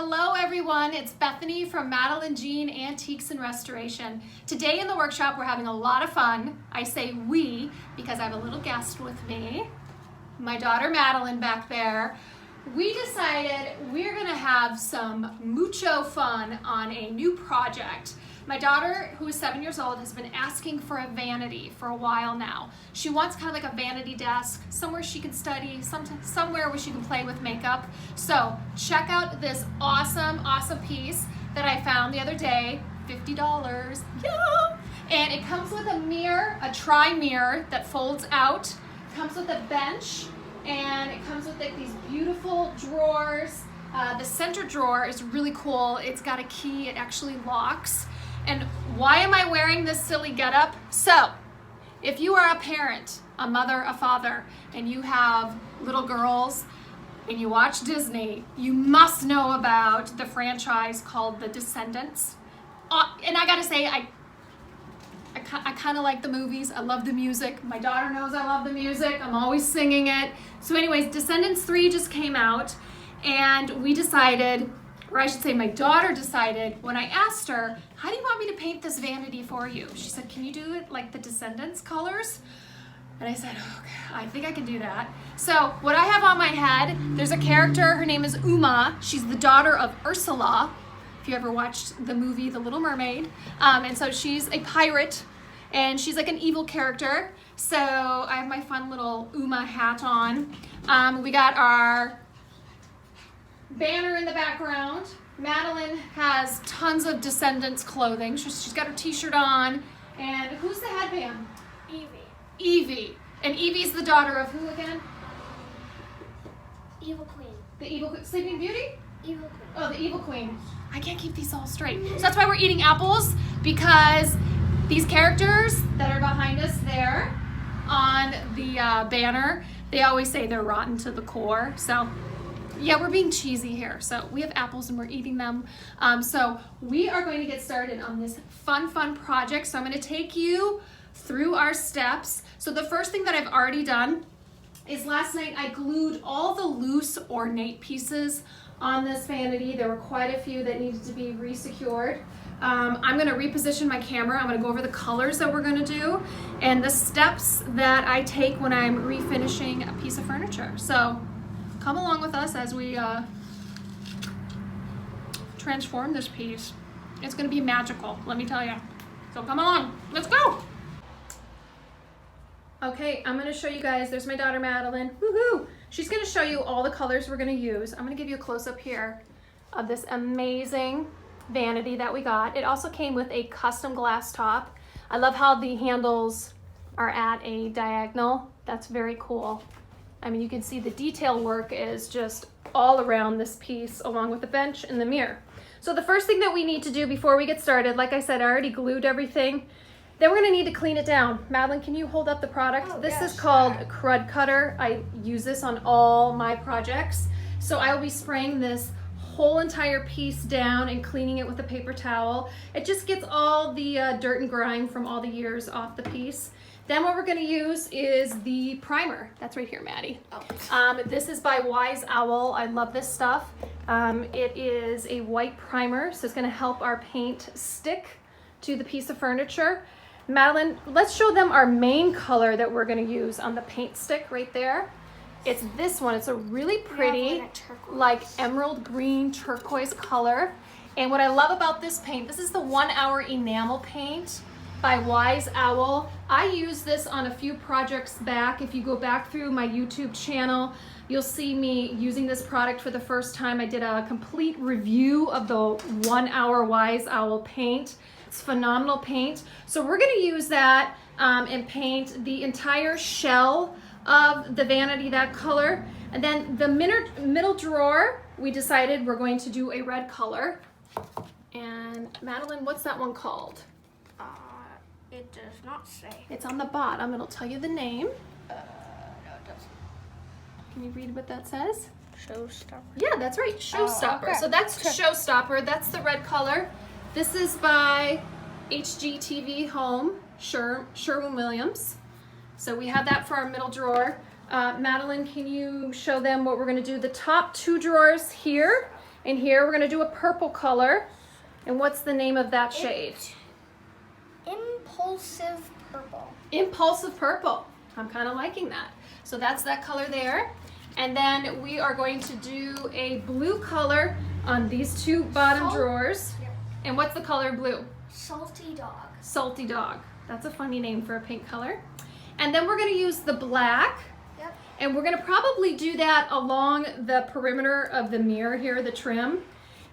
Hello everyone, it's Bethany from Madeline Jean Antiques Restoration. Today in the workshop we're having a lot of fun. I say we because I have a little guest with me, my daughter Madeline back there. We decided we're gonna have some mucho fun on a new project. My daughter, who is 7 years old, has been asking for a vanity for a while now. She wants kind of like a vanity desk, somewhere she can study, somewhere where she can play with makeup. So check out this awesome piece that I found the other day, $50, yeah! And it comes with a mirror, a tri-mirror that folds out. It comes with a bench, and it comes with like these beautiful drawers. The center drawer is really cool. It's got a key, it actually locks. And why am I wearing this silly getup? So, if you are a parent, a mother, a father, and you have little girls and you watch Disney, you must know about the franchise called The Descendants. And I gotta say, I kind of like the movies. I love the music. My daughter knows I love the music. I'm always singing it. So anyways, Descendants 3 just came out, and we decided, or I should say my daughter decided, when I asked her, how do you want me to paint this vanity for you? She said, can you do it like the Descendants colors? And I said, okay, I think I can do that. So what I have on my head, there's a character, her name is Uma. She's the daughter of Ursula, if you ever watched the movie The Little Mermaid. And so she's a pirate, and she's like an evil character. So I have my fun little Uma hat on. We got our banner in the background. Madeline has tons of Descendants clothing. She's got her t-shirt on. And who's the headband? Evie. And Evie's the daughter of who again? Evil Queen. The Evil Sleeping Beauty? Evil Queen. Oh, the Evil Queen. I can't keep these all straight. So that's why we're eating apples, because these characters that are behind us there on the banner, they always say they're rotten to the core. So yeah, we're being cheesy here. So we have apples and we're eating them. So we are going to get started on this fun project. So I'm going to take you through our steps. So the first thing that I've already done is last night I glued all the loose ornate pieces on this vanity. There were quite a few that needed to be resecured. I'm going to reposition my camera. I'm going to go over the colors that we're going to do and the steps that I take when I'm refinishing a piece of furniture. So come along with us as we transform this piece. It's going to be magical, let me tell you. So come along, let's go. Okay, I'm going to show you guys, there's my daughter Madeline. Woohoo! She's going to show you all the colors we're going to use. I'm going to give you a close-up here of this amazing vanity that we got. It also came with a custom glass top. I love how the handles are at a diagonal. That's very cool. I mean, you can see the detail work is just all around this piece, along with the bench and the mirror. So the first thing that we need to do before we get started, like I said, I already glued everything. Then we're gonna need to clean it down. Madeline, can you hold up the product? Oh, this yeah, is called a Crud Cutter. I use this on all my projects. So I will be spraying this whole entire piece down and cleaning it with a paper towel. It just gets all the dirt and grime from all the years off the piece. Then what we're going to use is the primer. That's right here, Maddie. Oh. This is by Wise Owl. I love this stuff. It is a white primer, so it's going to help our paint stick to the piece of furniture. Madeline, let's show them our main color that we're going to use on the paint stick right there. It's this one. It's a really pretty, like emerald green turquoise color. And what I love about this paint, this is the 1 Hour Enamel Paint by Wise Owl. I used this on a few projects back. If you go back through my YouTube channel, you'll see me using this product for the first time. I did a complete review of the 1 Hour Wise Owl paint. It's phenomenal paint. So we're gonna use that and paint the entire shell of the vanity that color. And then the middle drawer, we decided we're going to do a red color. And Madeline, what's that one called? It does not say. It's on the bottom. It'll tell you the name. No, it doesn't. Can you read what that says? Showstopper. Yeah, that's right. Showstopper. Okay. So that's Showstopper. That's the red color. This is by HGTV Home, Sherwin-Williams. So we have that for our middle drawer. Madeline, can you show them what we're going to do? The top two drawers here And here we're gonna do a purple color. And what's the name of that shade? Impulsive purple. Impulsive purple. I'm kind of liking that. So that's that color there. And then we are going to do a blue color on these two bottom drawers. Yep. And what's the color blue? Salty dog. Salty dog. That's a funny name for a paint color. And then we're going to use the black. Yep. And we're going to probably do that along the perimeter of the mirror here, the trim.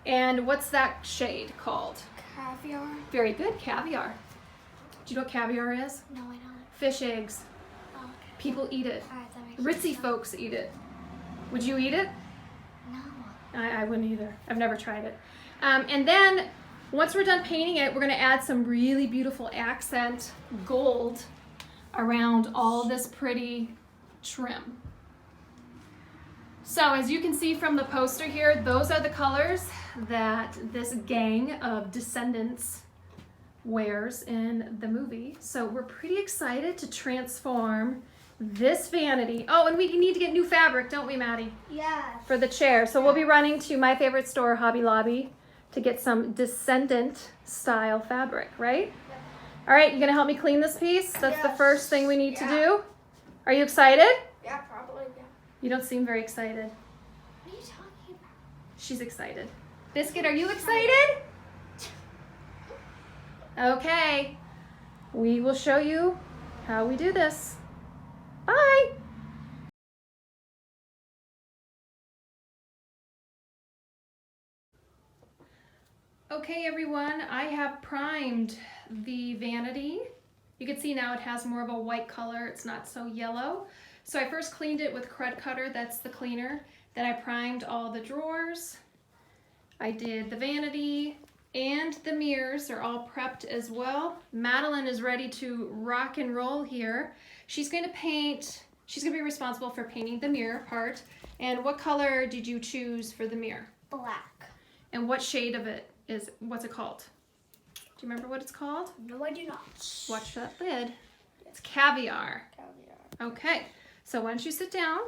And what's that shade called? Caviar. Very good, caviar. Do you know what caviar is? No, I don't. Fish eggs. Oh, okay. People eat it. Alright, that makes Ritzy sense. folks eat it. Would you eat it? No. I wouldn't either. I've never tried it. And then once we're done painting it, we're going to add some really beautiful accent gold around all this pretty trim. So as you can see from the poster here, those are the colors that this gang of Descendants wears in the movie. So we're pretty excited to transform this vanity. Oh, and we need to get new fabric, don't we, Maddie? Yes. For the chair. So we'll be running to my favorite store, Hobby Lobby, to get some Descendant style fabric, right? Yep. All right, you gonna help me clean this piece? That's the Yes. first thing we need to Yeah. do. Are you excited? Yeah, probably. Yeah. You don't seem very excited. What are you talking about? She's excited. Biscuit, are you excited? Okay, we will show you how we do this. Bye. Okay, everyone, I have primed the vanity. You can see now it has more of a white color. It's not so yellow. So I first cleaned it with Crud Cutter, that's the cleaner. Then I primed all the drawers. I did the vanity and the mirrors are all prepped as well. Madeline is ready to rock and roll here. She's going to be responsible for painting the mirror part. And what color did you choose for the mirror? Black. And what shade of it is, what's it called? Do you remember what it's called? No, I do not. Watch that lid. It's caviar. Caviar. Okay, so why don't you sit down?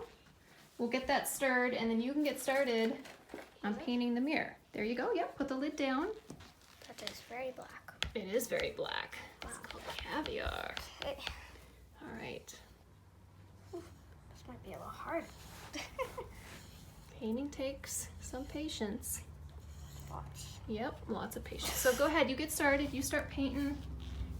We'll get that stirred and then you can get started on painting the mirror. There you go, yep, put the lid down. That is very black. It is very black. Wow. It's called caviar. Okay. All right. This might be a little hard. Painting takes some patience. Watch. Yep, lots of patience. So go ahead, you get started. You start painting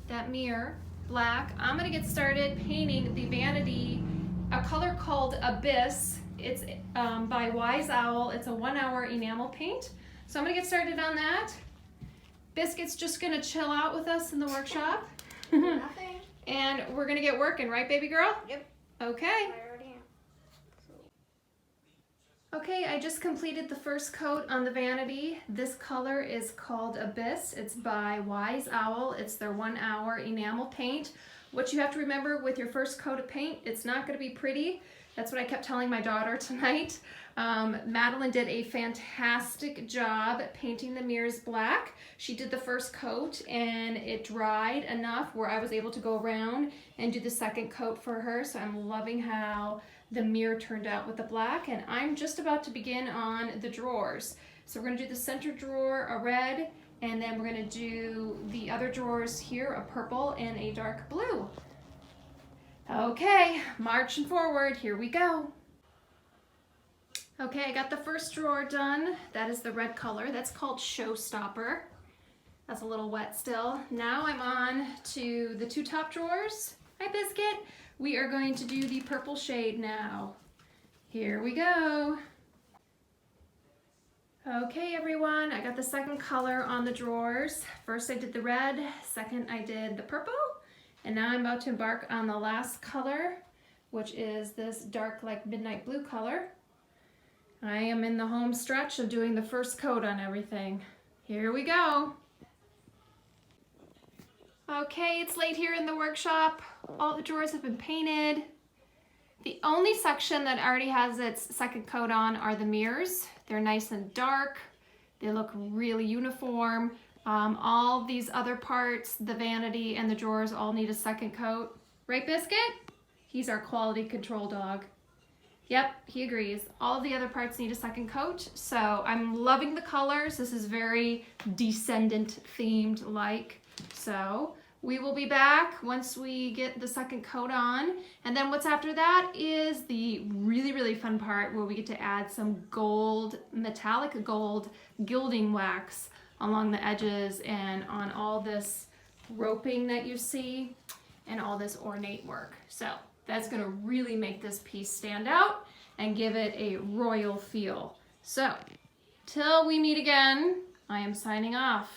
that mirror black. I'm gonna get started painting the vanity, a color called Abyss. It's by Wise Owl. It's a 1 hour enamel paint. So I'm gonna get started on that. Biscuit's just gonna chill out with us in the workshop. Nothing. And we're gonna get working, right, baby girl? Yep. Okay. I already am. Okay, I just completed the first coat on the vanity. This color is called Abyss. It's by Wise Owl. It's their 1 hour enamel paint. What you have to remember with your first coat of paint, it's not gonna be pretty. That's what I kept telling my daughter tonight. Madeline did a fantastic job painting the mirrors black. She did the first coat and it dried enough where I was able to go around and do the second coat for her. So I'm loving how the mirror turned out with the black, and I'm just about to begin on the drawers. So we're gonna do the center drawer, a red, and then we're gonna do the other drawers here, a purple and a dark blue. Okay, marching forward, here we go. Okay, I got the first drawer done. That is the red color. That's called Showstopper. That's a little wet still. Now I'm on to the two top drawers. Hi, Biscuit. We are going to do the purple shade now. Here we go. Okay, everyone, I got the second color on the drawers. First I did the red, second I did the purple, and now I'm about to embark on the last color, which is this dark, like midnight blue color. I am in the home stretch of doing the first coat on everything. Here we go. Okay, it's late here in the workshop. All the drawers have been painted. The only section that already has its second coat on are the mirrors. They're nice and dark. They look really uniform. All these other parts, the vanity and the drawers, all need a second coat. Right, Biscuit? He's our quality control dog. Yep, he agrees. All of the other parts need a second coat. So I'm loving the colors. This is very Descendant themed like. So we will be back once we get the second coat on. And then what's after that is the really, really fun part where we get to add some gold, metallic gold gilding wax along the edges and on all this roping that you see and all this ornate work. So that's gonna really make this piece stand out and give it a royal feel. So, till we meet again, I am signing off.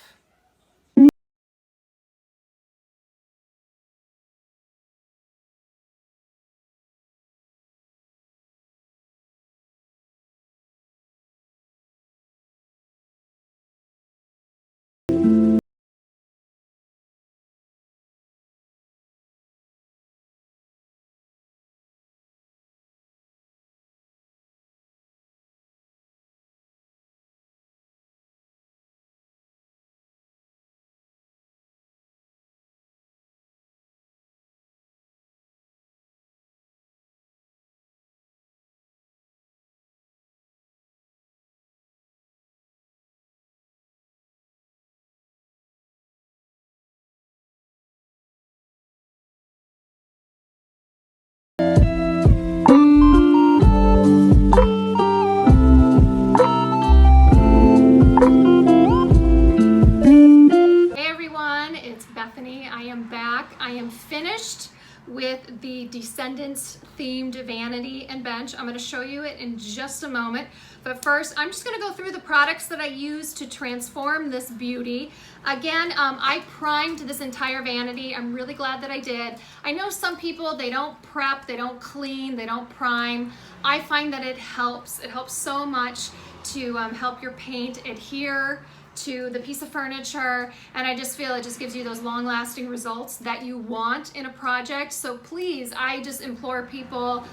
Bethany. I am back. I am finished with the Descendants themed vanity and bench. I'm going to show you it in just a moment. But first, I'm just going to go through the products that I used to transform this beauty. Again, I primed this entire vanity. I'm really glad that I did. I know some people, they don't prep, they don't clean, they don't prime. I find that it helps. It helps so much to help your paint adhere to the piece of furniture, and I just feel it just gives you those long-lasting results that you want in a project. So please, I just implore people,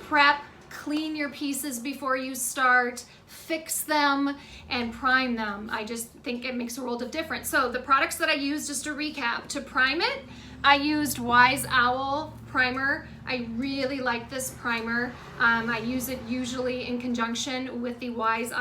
prep, clean your pieces before you start, fix them, and prime them. I just think it makes a world of difference. So the products that I used, just to recap, to prime it, I used Wise Owl primer. I really like this primer. I use it usually in conjunction with the Wise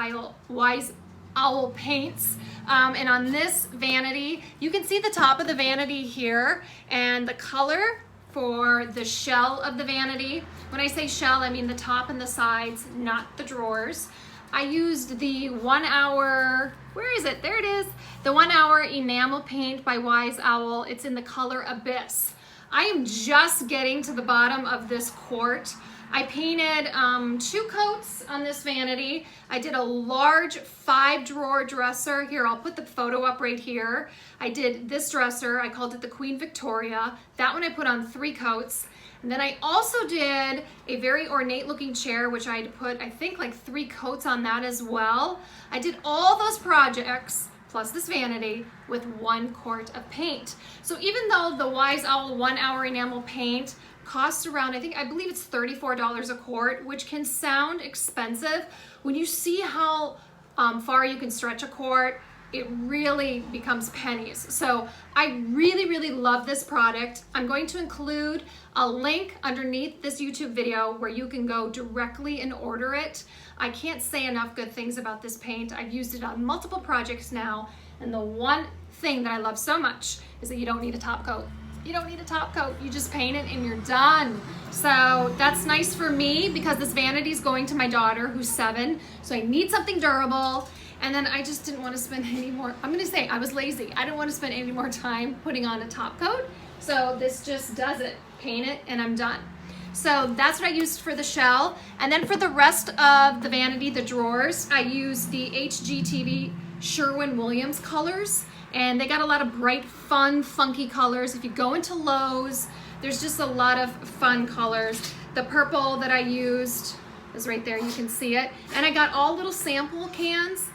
Owl paints. And on this vanity, you can see the top of the vanity here and the color for the shell of the vanity. When I say shell, I mean the top and the sides, not the drawers. I used the 1 hour, where is it? There it is. The 1 hour enamel paint by Wise Owl. It's in the color Abyss. I am just getting to the bottom of this quart. I painted 2 coats on this vanity. I did a large 5-drawer dresser. Here, I'll put the photo up right here. I did this dresser. I called it the Queen Victoria. That one I put on 3 coats. And then I also did a very ornate looking chair, which I had to put, I think, like 3 coats on that as well. I did all those projects, plus this vanity, with 1 quart of paint. So even though the Wise Owl 1 hour enamel paint costs around, I believe it's $34 a quart, which can sound expensive. When you see how far you can stretch a quart, it really becomes pennies. So I really, really love this product. I'm going to include a link underneath this YouTube video where you can go directly and order it. I can't say enough good things about this paint. I've used it on multiple projects now, and the one thing that I love so much is that you don't need a top coat. You don't need a top coat. You just paint it and you're done. So that's nice for me because this vanity is going to my daughter who's 7. So I need something durable. And then I just didn't want to spend any more, I'm going to say I was lazy. I didn't want to spend any more time putting on a top coat. So this just does it. Paint it and I'm done. So that's what I used for the shell. And then for the rest of the vanity, the drawers, I used the HGTV Sherwin-Williams colors. And they got a lot of bright, fun, funky colors. If you go into Lowe's, there's just a lot of fun colors. The purple that I used is right there, you can see it. And I got all little sample cans.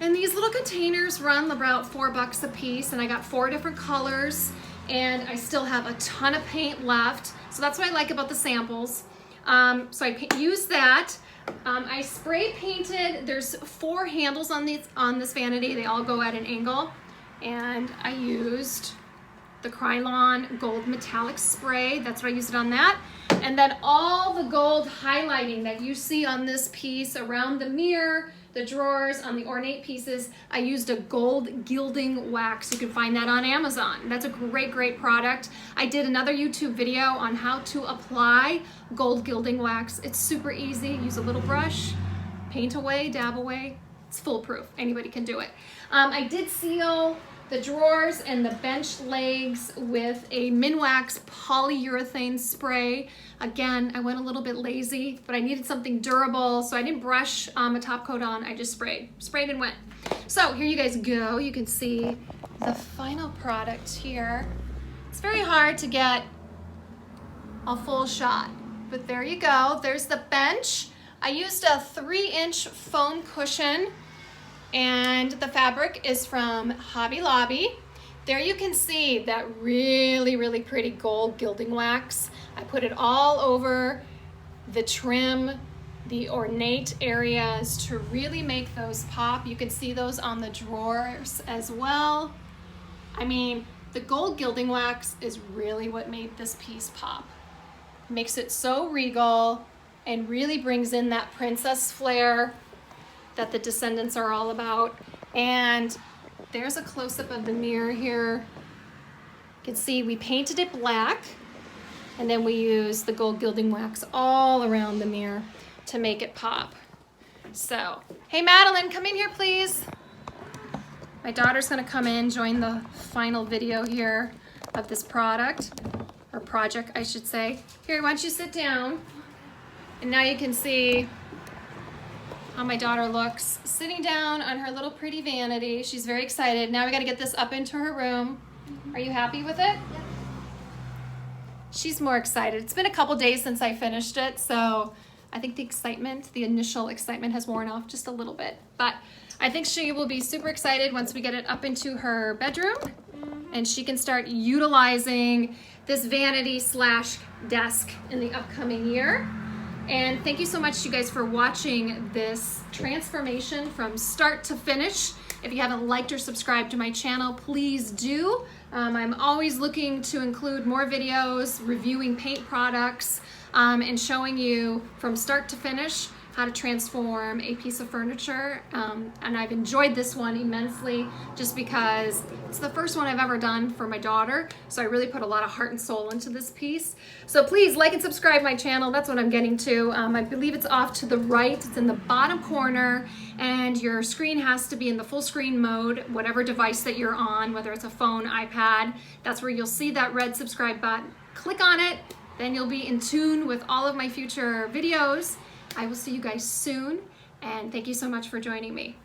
And these little containers run about $4 a piece. And I got 4 different colors. And I still have a ton of paint left. So that's what I like about the samples. So I used that. I spray painted, there's 4 handles on this vanity. They all go at an angle. And I used the Krylon Gold Metallic Spray. That's what I used it on that. And then all the gold highlighting that you see on this piece around the mirror, the drawers, on the ornate pieces, I used a gold gilding wax. You can find that on Amazon. That's a great, great product. I did another YouTube video on how to apply gold gilding wax. It's super easy. Use a little brush, paint away, dab away. It's foolproof. Anybody can do it. I did seal the drawers and the bench legs with a Minwax polyurethane spray. Again, I went a little bit lazy, but I needed something durable, so I didn't brush a top coat on. I just sprayed and went. So here you guys go. You can see the final product here. It's very hard to get a full shot, but there you go. There's the bench. I used a 3-inch foam cushion, and the fabric is from Hobby Lobby. There you can see that really, really pretty gold gilding wax. I put it all over the trim, the ornate areas to really make those pop. You can see those on the drawers as well. I mean, the gold gilding wax is really what made this piece pop. It makes it so regal and really brings in that princess flair that the Descendants are all about. And there's a close-up of the mirror here. You can see we painted it black, and then we used the gold gilding wax all around the mirror to make it pop. So, hey Madeline, come in here please. My daughter's gonna come in, join the final video here of this product, or project I should say. Here, why don't you sit down? And now you can see how my daughter looks sitting down on her little pretty vanity. She's very excited. Now we got to get this up into her room. Are you happy with it? Yep. She's more excited. It's been a couple days since I finished it, so I think the initial excitement has worn off just a little bit. But I think she will be super excited once we get it up into her bedroom, and she can start utilizing this vanity / desk in the upcoming year. And thank you so much, you guys, for watching this transformation from start to finish. If you haven't liked or subscribed to my channel, please do. I'm always looking to include more videos, reviewing paint products, and showing you from start to finish how to transform a piece of furniture. And I've enjoyed this one immensely just because it's the first one I've ever done for my daughter. So I really put a lot of heart and soul into this piece. So please like and subscribe my channel. That's what I'm getting to. I believe it's off to the right. It's in the bottom corner, and your screen has to be in the full screen mode, whatever device that you're on, whether it's a phone, iPad. That's where you'll see that red subscribe button. Click on it, then you'll be in tune with all of my future videos. I will see you guys soon, and thank you so much for joining me.